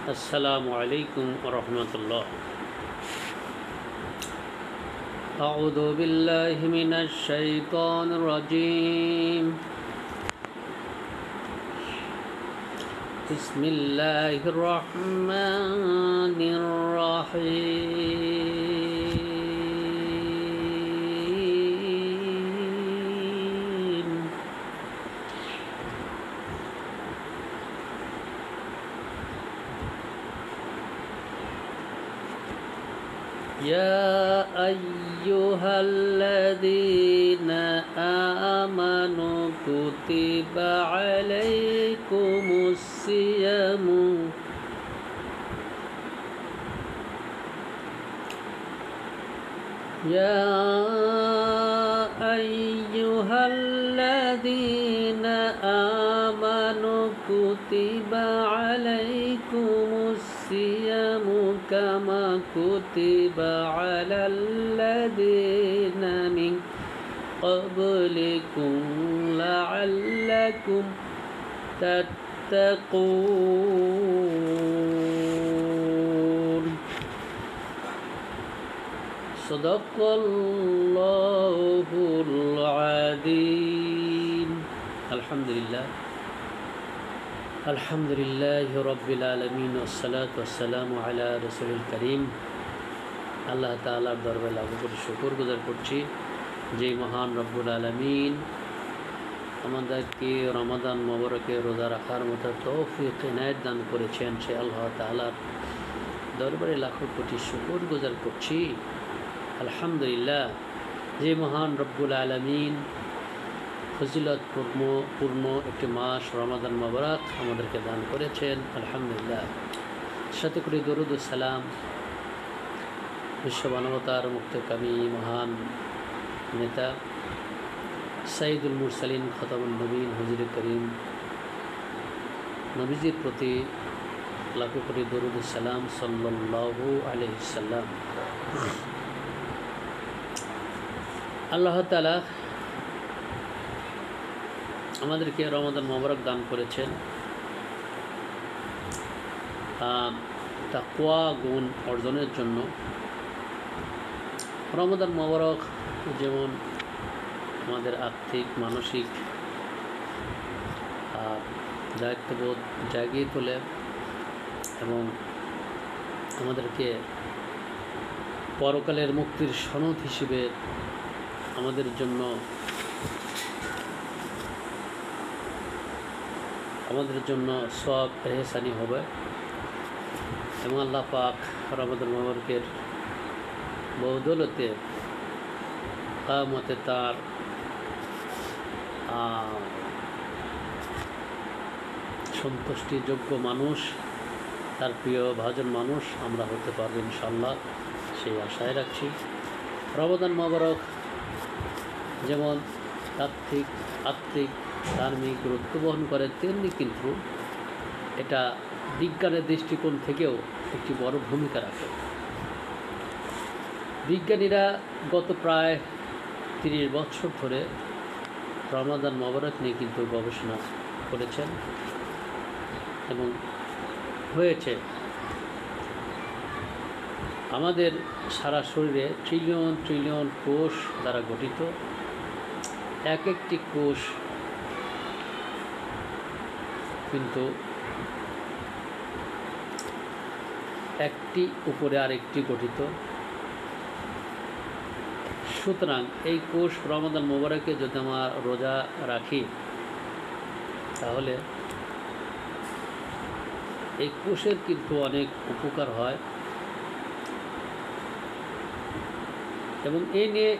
السلام عليكم ورحمة الله. أعوذ بالله من الشيطان الرجيم. بسم الله الرحمن الرحيم. يا أيها الذين آمنوا كتب عليكم الصيام يا أيها الذين آمنوا كتب عليكم الصيام كما كتب على الذين من قبلكم لعلكم تتقون. صدق الله العظيم. الحمد لله رب العالمين والصلاة والسلام على رسول الكريم. আল্লাহ তাআলার দরবারে লাখ কোটি শুকর গুজার করছি যে মহান রব্বুল আলামিন আমাদেরকে রমাদান মোবারকে রোজা রাখার মতো তৌফিক ইনায়েত দান করেছেন। সে আল্লাহ তাআলার দরবারে লাখ কোটি শুকর গুজার করছি আলহামদুলিল্লাহ। যে মহান রব্বুল আলামিন ফজিলত পূর্ণ একটি মাস রমাদান মোবারক আমাদেরকে দান করেছেন আলহামদুলিল্লাহ। সাথে করে দরুদ ও সালাম বিশ্ব মানবতার মুক্তকামী মহান নেতা সাইয়্যিদুল মুরসালিন খতামুন নবীন হুজুর করিম নবীজির প্রতি লাখো কোটি দরুদ ও সালাম সাল্লাল্লাহু আলাইহি সাল্লাম। আল্লাহ তাআলা আমাদেরকে রমাদান মোবারক দান করেছেন তাকওয়া গুণ অর্জনের জন্য। রমাদান মোবারক যেমন আমাদের আর্থিক মানসিক দায়িত্ববোধ জাগিয়ে তোলে এবং আমাদেরকে পরকালের মুক্তির সনদ হিসেবে আমাদের জন্য সওয়াব এহসানি হবে এবং আল্লাহ পাক রমাদান মোবারকের বদৌলতে কিয়ামতে তার সন্তুষ্টিযোগ্য মানুষ, তার প্রিয় ভাজন মানুষ আমরা হতে পারবো ইনশাআল্লাহ, সেই আশায় রাখছি। রমাদান মোবারক যেমন তাত্ত্বিক আত্মিক ধার্মিক গুরুত্ব বহন করে, তেমনি কিন্তু এটা বিজ্ঞানের দৃষ্টিকোণ থেকেও একটি বড় ভূমিকা রাখে। বিজ্ঞানীরা গত প্রায় 30 বছর ধরে রমাদান মোবারক নিয়ে কিন্তু গবেষণা করেছেন এবং হয়েছে আমাদের সারা শরীরে ট্রিলিয়ন ট্রিলিয়ন কোষ দ্বারা গঠিত। এক একটি কোষ কিন্তু একটি উপরে আরেকটি গঠিত। সুতরাং এই কোষ রমাদান মোবারকে যদি আমরা রোজা রাখি তাহলে এই কোষের কিন্তু অনেক উপকার হয় এবং এই নিয়ে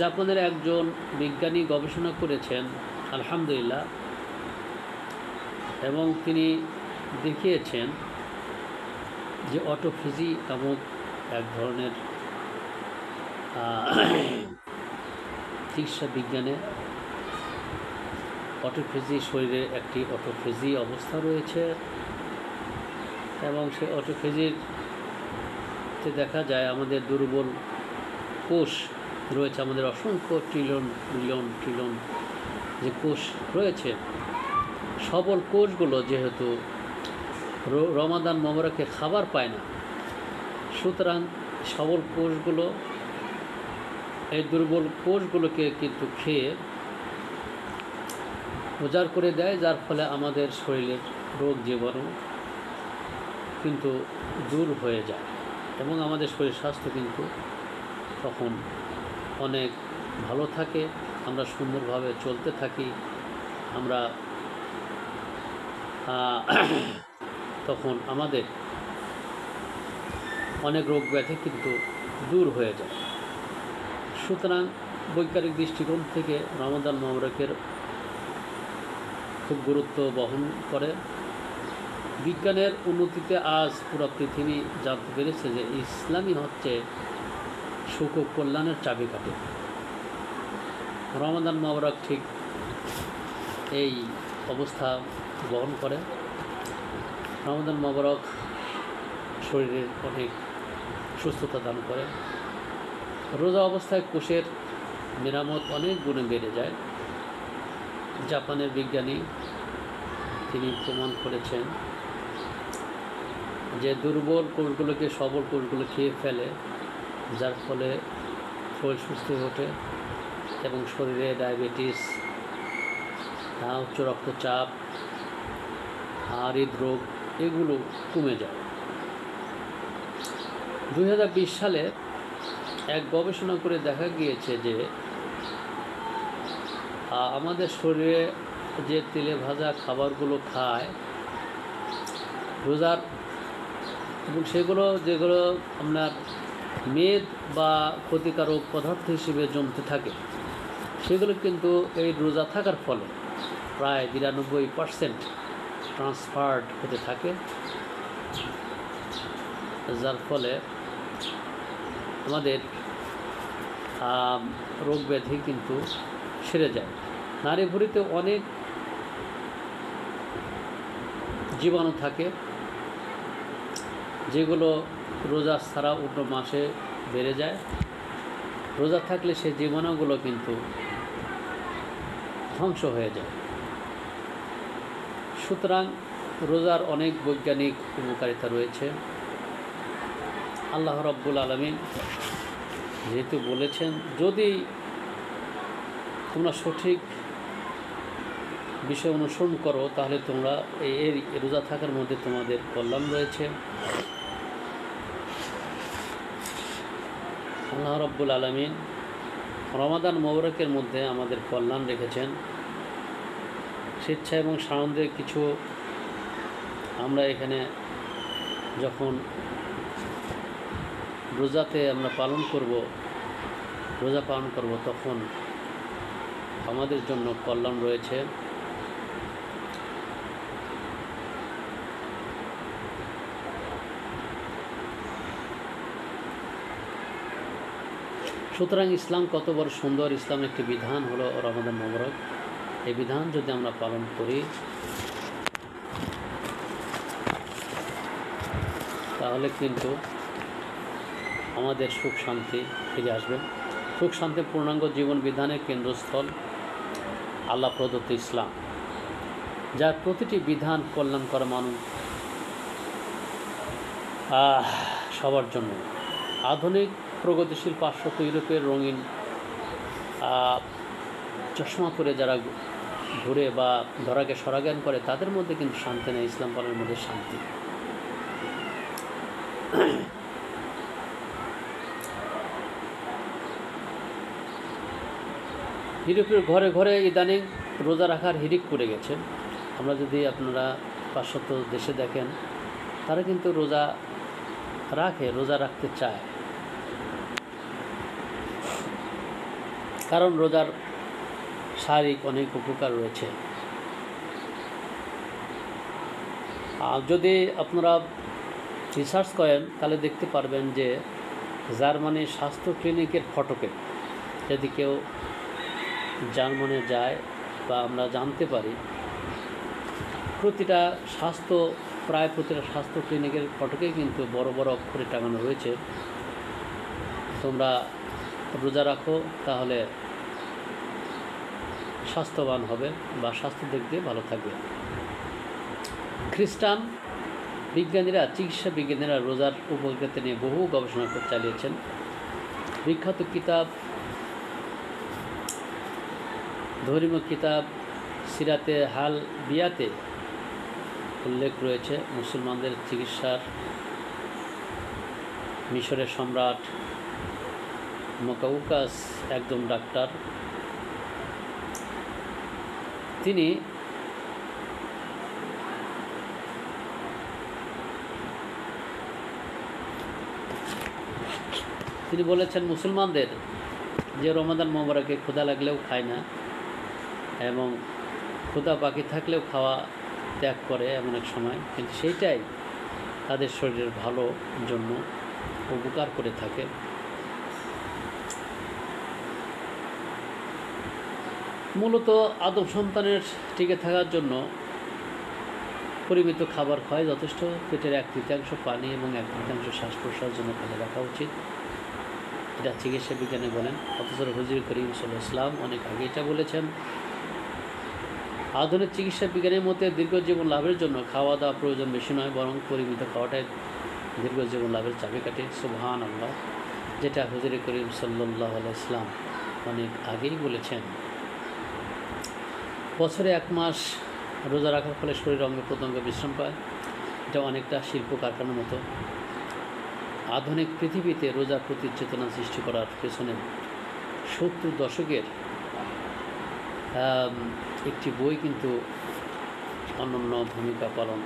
জাপানের একজন বিজ্ঞানী গবেষণা করেছেন আলহামদুলিল্লাহ, এবং তিনি দেখিয়েছেন যে অটোফেজি নামক এক ধরনের চিকিৎসা বিজ্ঞানে অটোফেজি শরীরে একটি অটোফেজি অবস্থা রয়েছে এবং সেই অটোফেজিতে দেখা যায় আমাদের দুর্বল কোষ রয়েছে, আমাদের অসংখ্য ট্রিলিয়ন মিলিয়ন ট্রিলিয়ন যে কোষ রয়েছে, সবল কোষগুলো যেহেতু রমাদান মোবারকে খাবার পায় না। সুতরাং সবল কোষগুলো এই দুর্বল কোষগুলোকে কিন্তু খেয়ে উজাড় করে দেয়, যার ফলে আমাদের শরীরের রোগ জীবাণু কিন্তু দূর হয়ে যায় এবং আমাদের শরীর স্বাস্থ্য কিন্তু তখন অনেক ভালো থাকে। আমরা সুন্দরভাবে চলতে থাকি। আমরা তখন আমাদের অনেক রোগ ব্যাধি কিন্তু দূর হয়ে যায়। সুতরাং বৈজ্ঞানিক দৃষ্টিকোণ থেকে রমাদান মোবারকের খুব গুরুত্ব বহন করে। বিজ্ঞানের উন্নতিতে আজ পুরো পৃথিবী জানতে পেরেছে যে ইসলামই হচ্ছে সুখ ও কল্যাণের চাবিকাঠি। রমাদান মোবারক ঠিক এই অবস্থা বহন করে। রমাদান মোবারক শরীরের অনেক সুস্থতা দান করে। রোজা অবস্থায় কোষের মেরামত অনেক গুণে বেড়ে যায়। জাপানের বিজ্ঞানী তিনি প্রমাণ করেছেন যে দুর্বল কোষগুলোকে সবল কোষগুলো খেয়ে ফেলে, যার ফলে শরীর সুস্থ হয়ে ওঠে এবং শরীরে ডায়াবেটিস, উচ্চ রক্তচাপ, হৃদরোগ এগুলো কমে যায়। 2020 সালে এক গবেষণা করে দেখা গিয়েছে যে আমাদের শরীরে যে তেলে ভাজা খাবারগুলো খায় রোজার, এবং সেগুলো যেগুলো আপনার মেদ বা ক্ষতিকারক পদার্থ হিসেবে জমতে থাকে, সেগুলো কিন্তু এই রোজা থাকার ফলে প্রায় 92% ট্রান্সফার্ড হতে থাকে, যার ফলে আমাদের রোগ ব্যাধি কিন্তু সেরে যায়। নারী ভুঁড়িতে অনেক জীবাণু থাকে যেগুলো রোজা ছাড়া অন্য মাসে বেড়ে যায়। রোজা থাকলে সেই জীবাণুগুলো কিন্তু ধ্বংস হয়ে যায়। সুতরাং রোজার অনেক বৈজ্ঞানিক উপকারিতা রয়েছে। আল্লাহ রাব্বুল আলামিন যেহেতু বলেছেন যদি তোমরা সঠিক বিষয় অনুসরণ করো তাহলে তোমরা এই রোজা থাকার মধ্যে তোমাদের কল্যাণ রয়েছে। আল্লাহ রাব্বুল আলামিন রমাদান মোবারকের মধ্যে আমাদের কল্যাণ রেখেছেন। স্বেচ্ছা এবং সানন্দে কিছু আমরা এখানে যখন রোজাতে আমরা রোজা পালন করব তখন আমাদের জন্য কল্যাণ রয়েছে। সুতরাং ইসলাম কত বড় সুন্দর। ইসলাম একটি বিধান হলো রমাদান মোবারক। এই বিধান যদি আমরা পালন করি তাহলে কিন্তু আমাদের সুখ শান্তি ফিরে আসবে। সুখ শান্তি পূর্ণাঙ্গ জীবন বিধানের কেন্দ্রস্থল আল্লাহ প্রদত্ত ইসলাম, যার প্রতিটি বিধান কল্যাণকর মানুষ সবার জন্য। আধুনিক প্রগতিশীল পাশ্চাত্য ইউরোপের রঙিন চশমা করে যারা ঘুরে বা ধরাকে সরাজ্ঞান করে তাদের মধ্যে কিন্তু শান্তি নেই। ইসলাম পালনের মধ্যে শান্তি। ইউরোপের ঘরে ঘরে ইদানিং রোজা রাখার হিড়িক পড়ে গেছে। আমরা যদি আপনারা পাশ্চাত্য দেশে দেখেন তারা কিন্তু রোজা রাখতে চায়, কারণ রোজার শারীরিক অনেক উপকার রয়েছে। যদি আপনারা রিসার্চ করেন তাহলে দেখতে পারবেন যে জার্মানির স্বাস্থ্য ক্লিনিকের ফটকে যদি কেউ জার্মানি যায় বা আমরা জানতে পারি প্রতিটা স্বাস্থ্য ক্লিনিকের ফটকে কিন্তু বড় বড় অক্ষরে টাঙানো রয়েছে তোমরা রোজা রাখো তাহলে স্বাস্থ্যবান হবে বা স্বাস্থ্য দিক দিয়ে ভালো থাকবে। খ্রিস্টান চিকিৎসা বিজ্ঞানীরা রোজার উপকারিতা নিয়ে বহু গবেষণা চালিয়েছেন। বিখ্যাত কিতাব, ধর্মীয় কিতাব সিরাতে হাল বিয়াতে উল্লেখ রয়েছে মুসলমানদের চিকিৎসার। মিশরের সম্রাট মকাউকাস একজন ডাক্তার, তিনি বলেছেন মুসলমানদের যে রমাদান মোবারকে ক্ষুধা লাগলেও খায় না এবং ক্ষুধা বাকি থাকলেও খাওয়া ত্যাগ করে এমন এক সময়, কিন্তু সেইটাই তাদের শরীরের ভালো জন্য উপকার করে থাকে। মূলত আদম সন্তানের টিকে থাকার জন্য পরিমিত খাবার খাওয়াই যথেষ্ট। পেটের 1/3 পানি এবং 1/3 শ্বাস প্রশ্বাসের জন্য খালি রাখা উচিত, এটা চিকিৎসা বিজ্ঞানী বলেন। অথচ হুজুর করিম সাল্লাল্লাহু আলাইহি ওয়াসাল্লাম অনেক আগে এটা বলেছেন। আধুনিক চিকিৎসা বিজ্ঞানের মধ্যে দীর্ঘ জীবন লাভের জন্য খাওয়া দাওয়া প্রয়োজন বেশি নয়, বরং পরিমিত খাওয়াটাই দীর্ঘ জীবন লাভের চাবিকাঠি। সুবহানাল্লাহ, যেটা হুজুর করিম সাল্লাল্লাহু আলাইহি ওয়াসাল্লাম অনেক আগেই বলেছেন। বছরে 1 মাস রোজা রাখার ফলে শরীর অঙ্গ প্রত্যঙ্গ বিশ্রাম পায়, এটা অনেকটা শিল্প কারখানার মতো। আধুনিক পৃথিবীতে রোজার প্রতি চেতনা সৃষ্টি করার পেছনে 70 দশকের একটি বই কিন্তু অনন্য ভূমিকা পালন